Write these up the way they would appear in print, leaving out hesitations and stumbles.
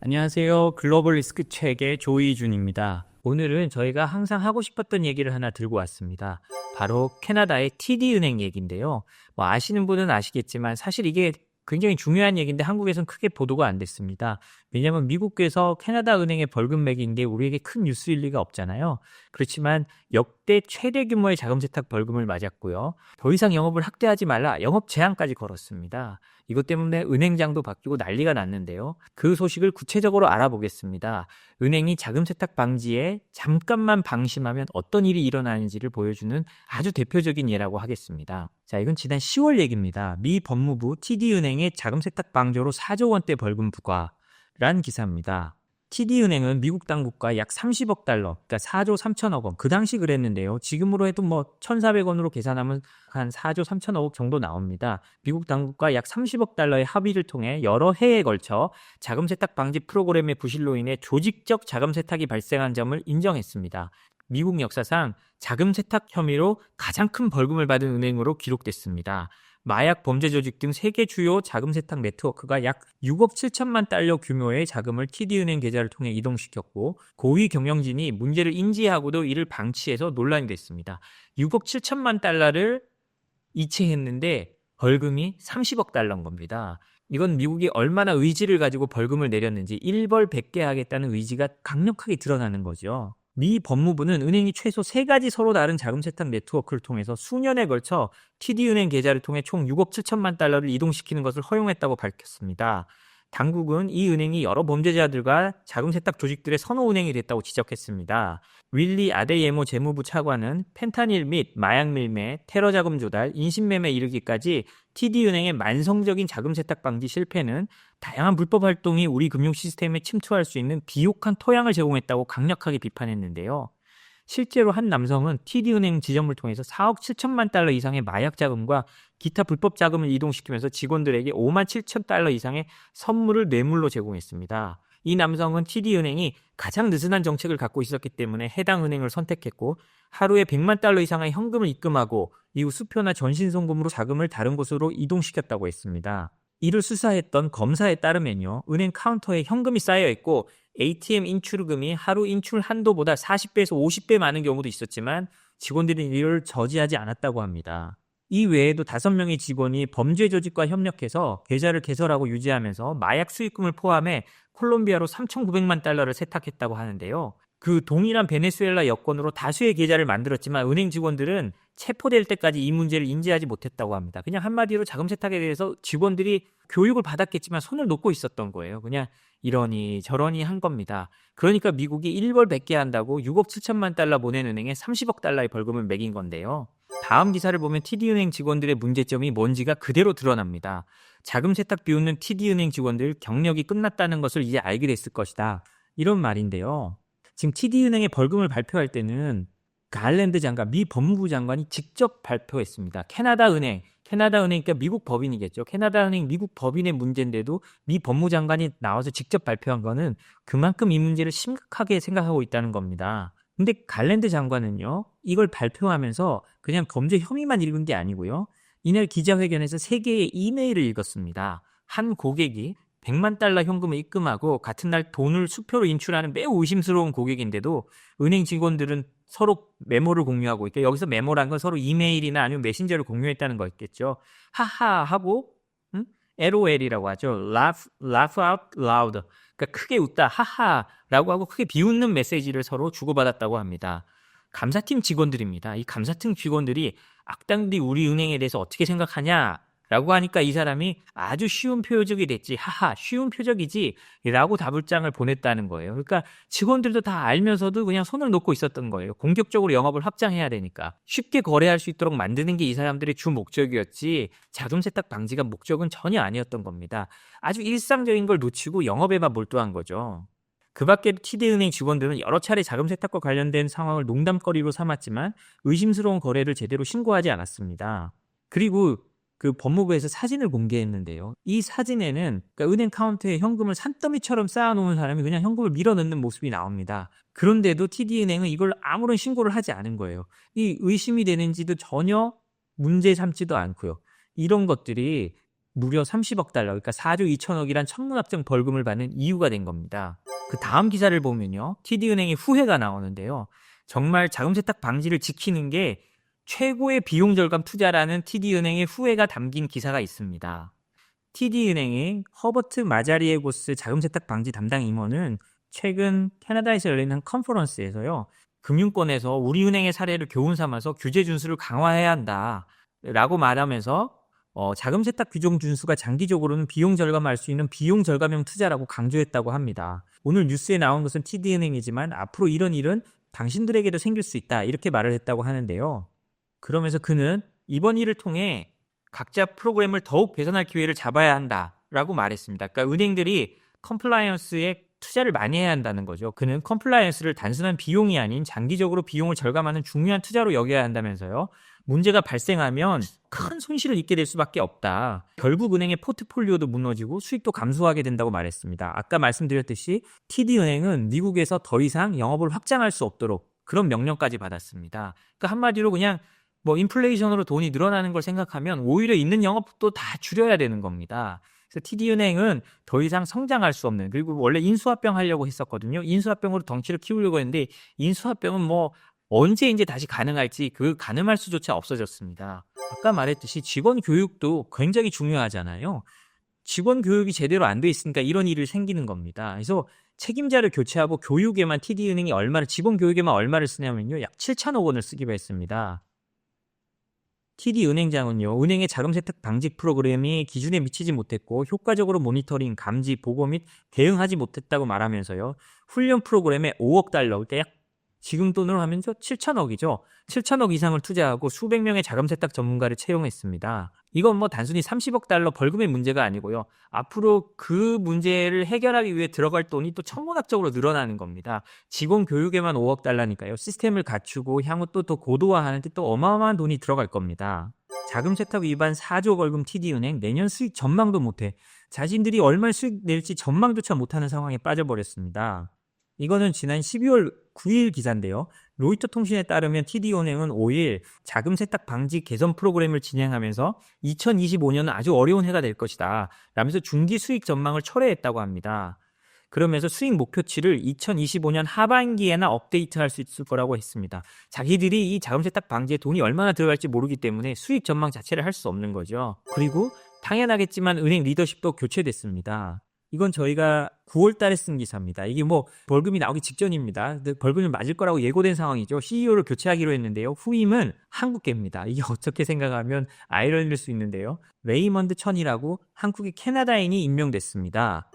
안녕하세요. 글로벌 리스크 책의 조이준입니다. 오늘은 저희가 항상 하고 싶었던 얘기를 하나 들고 왔습니다. 바로 캐나다의 TD은행 얘기인데요. 뭐 아시는 분은 아시겠지만 사실 이게 굉장히 중요한 얘기인데 한국에서는 크게 보도가 안 됐습니다. 왜냐하면 미국에서 캐나다 은행에 벌금 매긴 게 우리에게 큰 뉴스일 리가 없잖아요. 그렇지만 역대 최대 규모의 자금 세탁 벌금을 맞았고요. 더 이상 영업을 확대하지 말라 영업 제한까지 걸었습니다. 이것 때문에 은행장도 바뀌고 난리가 났는데요. 그 소식을 구체적으로 알아보겠습니다. 은행이 자금 세탁 방지에 잠깐만 방심하면 어떤 일이 일어나는지를 보여주는 아주 대표적인 예라고 하겠습니다. 자, 이건 지난 10월 얘기입니다. 미 법무부 TD은행의 자금 세탁 방조로 4조 원대 벌금 부과란 기사입니다. TD은행은 미국 당국과 약 30억 달러, 그러니까 4조 3천억 원, 그 당시 그랬는데요. 지금으로 해도 1,400원으로 계산하면 한 4조 3천억 원 정도 나옵니다. 미국 당국과 약 30억 달러의 합의를 통해 여러 해에 걸쳐 자금 세탁 방지 프로그램의 부실로 인해 조직적 자금 세탁이 발생한 점을 인정했습니다. 미국 역사상 자금 세탁 혐의로 가장 큰 벌금을 받은 은행으로 기록됐습니다. 마약 범죄 조직 등 세계 주요 자금 세탁 네트워크가 약 6억 7천만 달러 규모의 자금을 TD은행 계좌를 통해 이동시켰고 고위 경영진이 문제를 인지하고도 이를 방치해서 논란이 됐습니다. 6억 7천만 달러를 이체했는데 벌금이 30억 달러인 겁니다. 이건 미국이 얼마나 의지를 가지고 벌금을 내렸는지 일벌백계 하겠다는 의지가 강력하게 드러나는 거죠. 미 법무부는 은행이 최소 3가지 서로 다른 자금 세탁 네트워크를 통해서 수년에 걸쳐 TD은행 계좌를 통해 총 6억 7천만 달러를 이동시키는 것을 허용했다고 밝혔습니다. 당국은 이 은행이 여러 범죄자들과 자금 세탁 조직들의 선호 은행이 됐다고 지적했습니다. 윌리 아데예모 재무부 차관은 펜타닐 및 마약 밀매, 테러 자금 조달, 인신매매 이르기까지 TD은행의 만성적인 자금 세탁 방지 실패는 다양한 불법 활동이 우리 금융 시스템에 침투할 수 있는 비옥한 토양을 제공했다고 강력하게 비판했는데요. 실제로 한 남성은 TD은행 지점을 통해서 4억 7천만 달러 이상의 마약 자금과 기타 불법 자금을 이동시키면서 직원들에게 5만 7천 달러 이상의 선물을 뇌물로 제공했습니다. 이 남성은 TD은행이 가장 느슨한 정책을 갖고 있었기 때문에 해당 은행을 선택했고 하루에 100만 달러 이상의 현금을 입금하고 이후 수표나 전신송금으로 자금을 다른 곳으로 이동시켰다고 했습니다. 이를 수사했던 검사에 따르면요. 은행 카운터에 현금이 쌓여 있고 ATM 인출금이 하루 인출 한도보다 40배에서 50배 많은 경우도 있었지만 직원들은 이를 저지하지 않았다고 합니다. 이 외에도 5명의 직원이 범죄 조직과 협력해서 계좌를 개설하고 유지하면서 마약 수익금을 포함해 콜롬비아로 3,900만 달러를 세탁했다고 하는데요. 그 동일한 베네수엘라 여권으로 다수의 계좌를 만들었지만 은행 직원들은 체포될 때까지 이 문제를 인지하지 못했다고 합니다. 그냥 한마디로 자금 세탁에 대해서 직원들이 교육을 받았겠지만 손을 놓고 있었던 거예요. 그냥 이러니 저러니 한 겁니다. 그러니까 미국이 일벌백계 한다고 6억 7천만 달러 보낸 은행에 30억 달러의 벌금을 매긴 건데요. 다음 기사를 보면 TD은행 직원들의 문제점이 뭔지가 그대로 드러납니다. 자금 세탁 비웃는 TD은행 직원들 경력이 끝났다는 것을 이제 알게 됐을 것이다. 이런 말인데요. 지금 TD은행의 벌금을 발표할 때는 갈랜드 장관, 미 법무부 장관이 직접 발표했습니다. 캐나다은행, 그러니까 미국 법인이겠죠. 캐나다은행 미국 법인의 문제인데도 미 법무장관이 나와서 직접 발표한 거는 그만큼 이 문제를 심각하게 생각하고 있다는 겁니다. 근데 갈랜드 장관은요, 이걸 발표하면서 그냥 범죄 혐의만 읽은 게 아니고요. 이날 기자회견에서 3개의 이메일을 읽었습니다. 한 고객이 100만 달러 현금을 입금하고 같은 날 돈을 수표로 인출하는 매우 의심스러운 고객인데도 은행 직원들은 서로 메모를 공유하고 있고 여기서 메모란 건 서로 이메일이나 아니면 메신저를 공유했다는 거였겠죠. 하하 하고 LOL이라고 하죠. laugh out loud. 그러니까 크게 웃다 하하라고 하고 크게 비웃는 메시지를 서로 주고받았다고 합니다. 감사팀 직원들입니다. 이 감사팀 직원들이 악당들이 우리 은행에 대해서 어떻게 생각하냐 라고 하니까 이 사람이 아주 쉬운 표적이 됐지. 하하, 쉬운 표적이지. 라고 답글장을 보냈다는 거예요. 그러니까 직원들도 다 알면서도 그냥 손을 놓고 있었던 거예요. 공격적으로 영업을 확장해야 되니까. 쉽게 거래할 수 있도록 만드는 게 이 사람들의 주 목적이었지 자금 세탁 방지가 목적은 전혀 아니었던 겁니다. 아주 일상적인 걸 놓치고 영업에만 몰두한 거죠. 그 밖에 TD은행 직원들은 여러 차례 자금 세탁과 관련된 상황을 농담거리로 삼았지만 의심스러운 거래를 제대로 신고하지 않았습니다. 그리고 그 법무부에서 사진을 공개했는데요. 이 사진에는 그러니까 은행 카운터에 현금을 산더미처럼 쌓아놓은 사람이 그냥 현금을 밀어넣는 모습이 나옵니다. 그런데도 TD은행은 이걸 아무런 신고를 하지 않은 거예요. 이 의심이 되는지도 전혀 문제 삼지도 않고요. 이런 것들이 무려 30억 달러, 그러니까 4조 2천억이란 천문학적 벌금을 받는 이유가 된 겁니다. 그 다음 기사를 보면요, TD은행의 후회가 나오는데요. 정말 자금 세탁 방지를 지키는 게 최고의 비용 절감 투자라는 TD은행의 후회가 담긴 기사가 있습니다. TD은행의 허버트 마자리에고스 자금 세탁 방지 담당 임원은 최근 캐나다에서 열린 한 컨퍼런스에서요, 금융권에서 우리 은행의 사례를 교훈 삼아서 규제 준수를 강화해야 한다라고 말하면서 자금 세탁 규정 준수가 장기적으로는 비용 절감할 수 있는 비용 절감형 투자라고 강조했다고 합니다. 오늘 뉴스에 나온 것은 TD은행이지만 앞으로 이런 일은 당신들에게도 생길 수 있다, 이렇게 말을 했다고 하는데요. 그러면서 그는 이번 일을 통해 각자 프로그램을 더욱 개선할 기회를 잡아야 한다라고 말했습니다. 그러니까 은행들이 컴플라이언스에 투자를 많이 해야 한다는 거죠. 그는 컴플라이언스를 단순한 비용이 아닌 장기적으로 비용을 절감하는 중요한 투자로 여겨야 한다면서요. 문제가 발생하면 큰 손실을 입게 될 수밖에 없다. 결국 은행의 포트폴리오도 무너지고 수익도 감소하게 된다고 말했습니다. 아까 말씀드렸듯이 TD은행은 미국에서 더 이상 영업을 확장할 수 없도록 그런 명령까지 받았습니다. 그러니까 한마디로 그냥 인플레이션으로 돈이 늘어나는 걸 생각하면 오히려 있는 영업도 다 줄여야 되는 겁니다. 그래서 TD은행은 더 이상 성장할 수 없는, 그리고 원래 인수합병 하려고 했었거든요. 인수합병으로 덩치를 키우려고 했는데 인수합병은 언제 이제 다시 가능할지 그 가늠할 수조차 없어졌습니다. 아까 말했듯이 직원 교육도 굉장히 중요하잖아요. 직원 교육이 제대로 안 돼 있으니까 이런 일이 생기는 겁니다. 그래서 책임자를 교체하고 교육에만 TD은행이 직원 교육에만 얼마를 쓰냐면요, 약 7천억 원을 쓰기로 했습니다. TD은행장은요, 은행의 자금 세탁 방지 프로그램이 기준에 미치지 못했고 효과적으로 모니터링, 감지, 보고 및 대응하지 못했다고 말하면서요, 훈련 프로그램에 5억 달러, 그러니까 약 지금 돈으로 하면 7천억이죠. 7천억 이상을 투자하고 수백 명의 자금 세탁 전문가를 채용했습니다. 이건 단순히 30억 달러 벌금의 문제가 아니고요. 앞으로 그 문제를 해결하기 위해 들어갈 돈이 또 천문학적으로 늘어나는 겁니다. 직원 교육에만 5억 달러니까요. 시스템을 갖추고 향후 또 더 고도화하는 데 또 어마어마한 돈이 들어갈 겁니다. 자금 세탁 위반 4조 벌금 TD은행 내년 수익 전망도 못해 자신들이 얼마나 수익 낼지 전망조차 못하는 상황에 빠져버렸습니다. 이거는 지난 12월 9일 기사인데요. 로이터 통신에 따르면 TD은행은 5일 자금 세탁 방지 개선 프로그램을 진행하면서 2025년은 아주 어려운 해가 될 것이다 라면서 중기 수익 전망을 철회했다고 합니다. 그러면서 수익 목표치를 2025년 하반기에나 업데이트할 수 있을 거라고 했습니다. 자기들이 이 자금 세탁 방지에 돈이 얼마나 들어갈지 모르기 때문에 수익 전망 자체를 할 수 없는 거죠. 그리고 당연하겠지만 은행 리더십도 교체됐습니다. 이건 저희가 9월 달에 쓴 기사입니다. 이게 벌금이 나오기 직전입니다. 벌금을 맞을 거라고 예고된 상황이죠. CEO를 교체하기로 했는데요. 후임은 한국계입니다. 이게 어떻게 생각하면 아이러니일 수 있는데요. 레이먼드 천이라고 한국의 캐나다인이 임명됐습니다.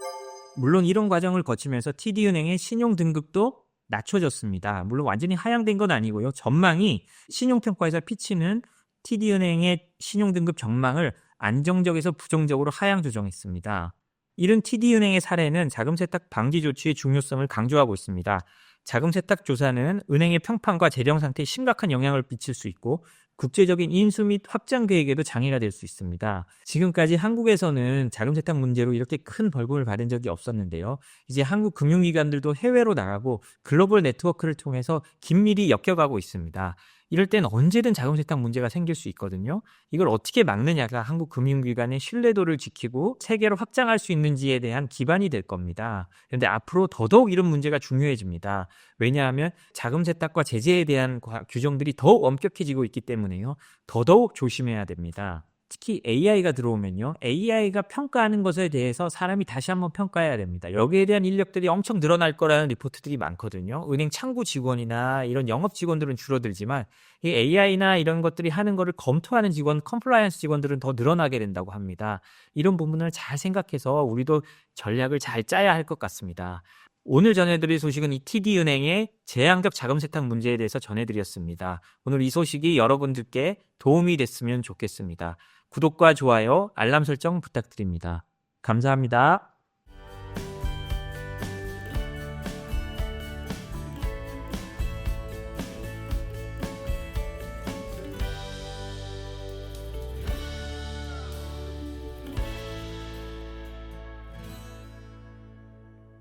물론 이런 과정을 거치면서 TD은행의 신용 등급도 낮춰졌습니다. 물론 완전히 하향된 건 아니고요. 전망이 신용평가에서 피치는 TD은행의 신용 등급 전망을 안정적에서 부정적으로 하향 조정했습니다. 이런 TD은행의 사례는 자금 세탁 방지 조치의 중요성을 강조하고 있습니다. 자금 세탁 조사는 은행의 평판과 재정 상태에 심각한 영향을 미칠 수 있고 국제적인 인수 및 확장 계획에도 장애가 될 수 있습니다. 지금까지 한국에서는 자금 세탁 문제로 이렇게 큰 벌금을 받은 적이 없었는데요. 이제 한국 금융기관들도 해외로 나가고 글로벌 네트워크를 통해서 긴밀히 엮여가고 있습니다. 이럴 땐 언제든 자금 세탁 문제가 생길 수 있거든요. 이걸 어떻게 막느냐가 한국 금융기관의 신뢰도를 지키고 세계로 확장할 수 있는지에 대한 기반이 될 겁니다. 그런데 앞으로 더더욱 이런 문제가 중요해집니다. 왜냐하면 자금 세탁과 제재에 대한 규정들이 더욱 엄격해지고 있기 때문에요. 더더욱 조심해야 됩니다. 특히 AI가 들어오면요. AI가 평가하는 것에 대해서 사람이 다시 한번 평가해야 됩니다. 여기에 대한 인력들이 엄청 늘어날 거라는 리포트들이 많거든요. 은행 창구 직원이나 이런 영업 직원들은 줄어들지만 이 AI나 이런 것들이 하는 거를 검토하는 직원, 컴플라이언스 직원들은 더 늘어나게 된다고 합니다. 이런 부분을 잘 생각해서 우리도 전략을 잘 짜야 할 것 같습니다. 오늘 전해드릴 소식은 이 TD은행의 재앙적 자금 세탁 문제에 대해서 전해드렸습니다. 오늘 이 소식이 여러분들께 도움이 됐으면 좋겠습니다. 구독과 좋아요, 알람 설정 부탁드립니다. 감사합니다.